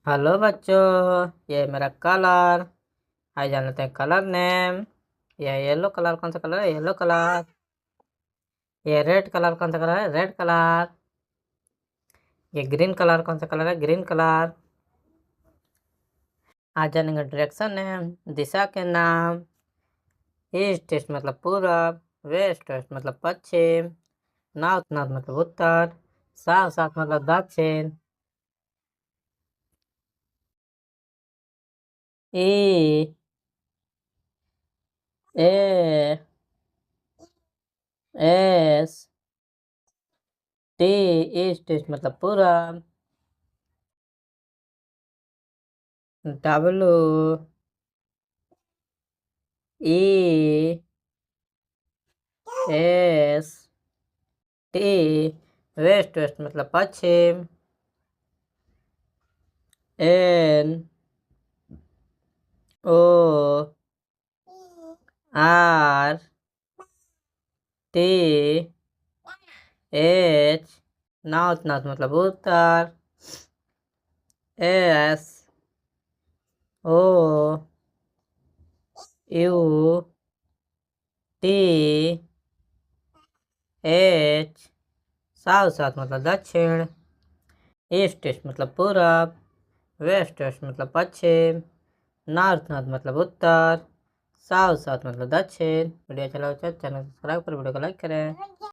Hello बच्चों, ये मेरा कलर। आइए जान लेते हैं कलर नेम। ये येलो कलर कौन सा कलर है? Yellow colour. ये रेड कलर कौन सा कलर है? Red colour. ये ग्रीन कलर कौन सा कलर है? Green colour. आज जानेंगे डायरेक्शन नेम, दिशा के नाम। ईस्ट ईस्ट मतलब पूरब, वेस्ट वेस्ट मतलब पश्चिम, नॉर्थ नॉर्थ मतलब उत्तर, साउथ साउथ मतलब दक्षिण। E A S T, east east मतलब पूरब। W E S T, west west मतलब पश्चिम। N O R T H, north north मतलब उत्तर। S O U T H, south south मतलब दक्षिण। ईस्ट ईस्ट मतलब पूरब, वेस्ट वेस्ट मतलब पश्चिम, नॉर्थ नॉर्थ मतलब उत्तर, साउथ साउथ मतलब दक्षिण। वीडियो अच्छा लगा तो चैनल सब्सक्राइब कर वीडियो को लाइक करें।